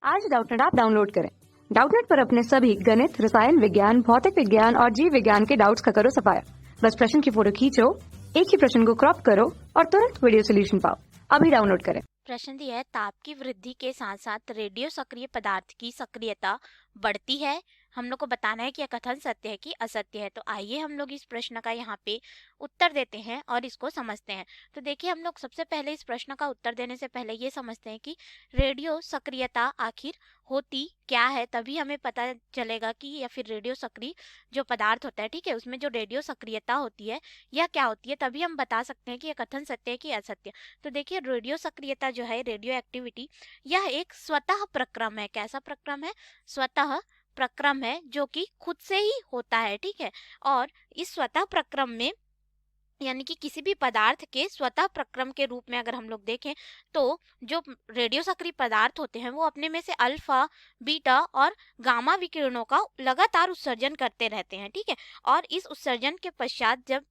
आज Doubtnut app download करें। Doubtnut पर अपने सभी गणित, रसायन विज्ञान, भौतिक विज्ञान और जीव विज्ञान के डाउट्स का करो सफाया। बस प्रश्न की फोटो खींचो, एक ही प्रश्न को क्रॉप करो और तुरंत वीडियो सोल्यूशन पाओ। अभी डाउनलोड करें। प्रश्न दिया है, ताप की वृद्धि के साथ साथ रेडियो सक्रिय पदार्थ की सक्रियता बढ़ती है। हम लोग को बताना है कि यह कथन सत्य है कि असत्य है। तो आइए हम लोग इस प्रश्न का यहाँ पे उत्तर देते हैं और इसको समझते हैं। तो देखिए, हम लोग सबसे पहले इस प्रश्न का उत्तर देने से पहले ये समझते हैं कि रेडियो सक्रियता आखिर होती क्या है, तभी हमें पता चलेगा कि या फिर रेडियो सक्रिय जो पदार्थ होता है, ठीक है, उसमें जो रेडियो सक्रियता होती है यह क्या होती है, तभी हम बता सकते हैं कि यह कथन सत्य है कि असत्य। तो देखिए, रेडियो सक्रियता जो है, रेडियो एक्टिविटी, यह एक स्वतः प्रक्रम है। कैसा प्रक्रम है? स्वतः प्रक्रम है, जो कि खुद से ही होता है, ठीक है। और इस स्वतः प्रक्रम में यानी कि किसी भी पदार्थ के स्वतः प्रक्रम के रूप में अगर हम लोग देखें तो जो रेडियो सक्रिय पदार्थ होते हैं वो अपने में से अल्फा, बीटा और गामा विकिरणों का लगातार उत्सर्जन करते रहते हैं, ठीक है। और इस उत्सर्जन के पश्चात जब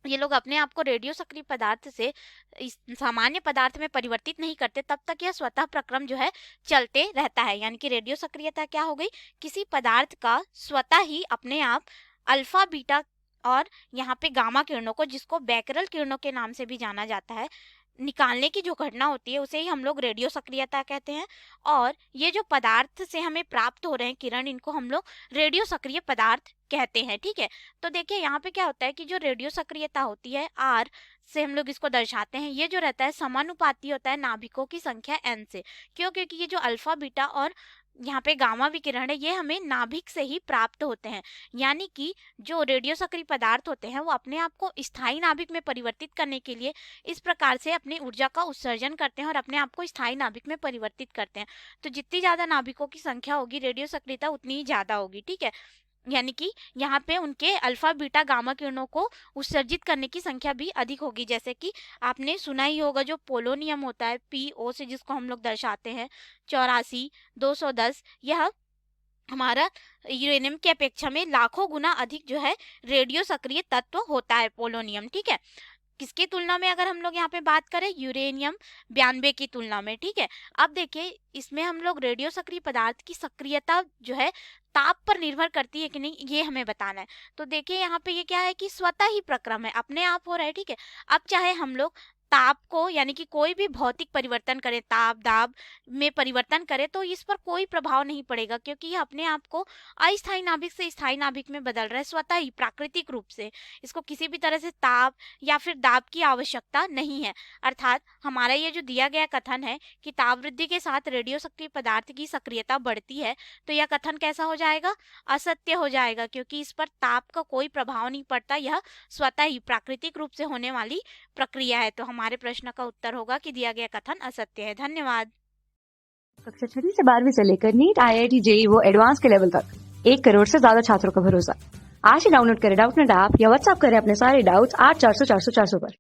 ये लोग अपने आप को रेडियो सक्रिय पदार्थ से इस सामान्य पदार्थ में परिवर्तित नहीं करते, तब तक यह स्वतः प्रक्रम जो है चलते रहता है। यानी कि रेडियो सक्रियता क्या हो गई? किसी पदार्थ का स्वतः ही अपने आप अल्फा, बीटा और यहाँ पे गामा किरणों को, जिसको बैकरल किरणों के नाम से भी जाना जाता है, निकालने की जो घटना होती है उसे ही हम लोग रेडियो सक्रियता कहते हैं। और ये जो पदार्थ से हमें प्राप्त हो रहे हैं किरण, इनको हम लोग रेडियो सक्रिय पदार्थ कहते हैं, ठीक है। तो देखिए, यहाँ पे क्या होता है कि जो रेडियो सक्रियता होती है, आर से हम लोग इसको दर्शाते हैं। ये जो रहता है समानुपाती होता है नाभिकों की संख्या एन से। क्यों? क्योंकि ये जो अल्फा, बीटा और यहाँ पे गामा विकिरण है, ये हमें नाभिक से ही प्राप्त होते हैं। यानी कि जो रेडियो सक्रिय पदार्थ होते हैं वो अपने आप को स्थायी नाभिक में परिवर्तित करने के लिए इस प्रकार से अपनी ऊर्जा का उत्सर्जन करते हैं और अपने आप को स्थायी नाभिक में परिवर्तित करते हैं। तो जितनी ज़्यादा नाभिकों की संख्या होगी, रेडियो सक्रियता उतनी ही ज़्यादा होगी, ठीक है। यानी कि यहाँ पे उनके अल्फा, बीटा, गामा किरणों को उत्सर्जित करने की संख्या भी अधिक होगी। जैसे कि आपने सुना ही होगा, जो पोलोनियम होता है, PO से जिसको हम लोग दर्शाते हैं, 84, 210, यह हमारा यूरेनियम की अपेक्षा में लाखों गुना अधिक जो है रेडियो सक्रिय तत्व होता है पोलोनियम, ठीक है। किसकी तुलना में अगर हम लोग यहाँ पे बात करें? यूरेनियम 92 की तुलना में, ठीक है। अब देखिए, इसमें हम लोग रेडियो सक्रिय पदार्थ की सक्रियता जो है ताप पर निर्भर करती है कि नहीं, ये हमें बताना है। तो देखिए, यहाँ पे ये क्या है कि स्वतः ही प्रक्रम है, अपने आप हो रहा है, ठीक है। अब चाहे हम लोग ताप को यानी कि कोई भी भौतिक परिवर्तन करें, ताप दाब में परिवर्तन करें, तो इस पर कोई प्रभाव नहीं पड़ेगा, क्योंकि ये अपने आप को अस्थायी नाभिक से स्थायी नाभिक में बदल रहा है स्वतः ही, प्राकृतिक रूप से। इसको किसी भी तरह से ताप या फिर दाब की आवश्यकता नहीं है। अर्थात हमारा ये जो दिया गया कथन है कि ताप वृद्धि के साथ रेडियो सक्रिय पदार्थ की सक्रियता बढ़ती है, तो यह कथन कैसा हो जाएगा? असत्य हो जाएगा, क्योंकि इस पर ताप का कोई प्रभाव नहीं पड़ता। यह स्वतः ही प्राकृतिक रूप से होने वाली प्रक्रिया है। तो हमारे प्रश्न का उत्तर होगा कि दिया गया कथन असत्य है। धन्यवाद। कक्षा 6 से 12वीं से लेकर नीट, IIT, JEE वो एडवांस के लेवल तक 1 करोड़ से ज्यादा छात्रों का भरोसा। आज ही डाउनलोड करें डाउटनेट ऐप या व्हाट्सएप करें अपने सारे डाउट्स 8400 400 400 पर।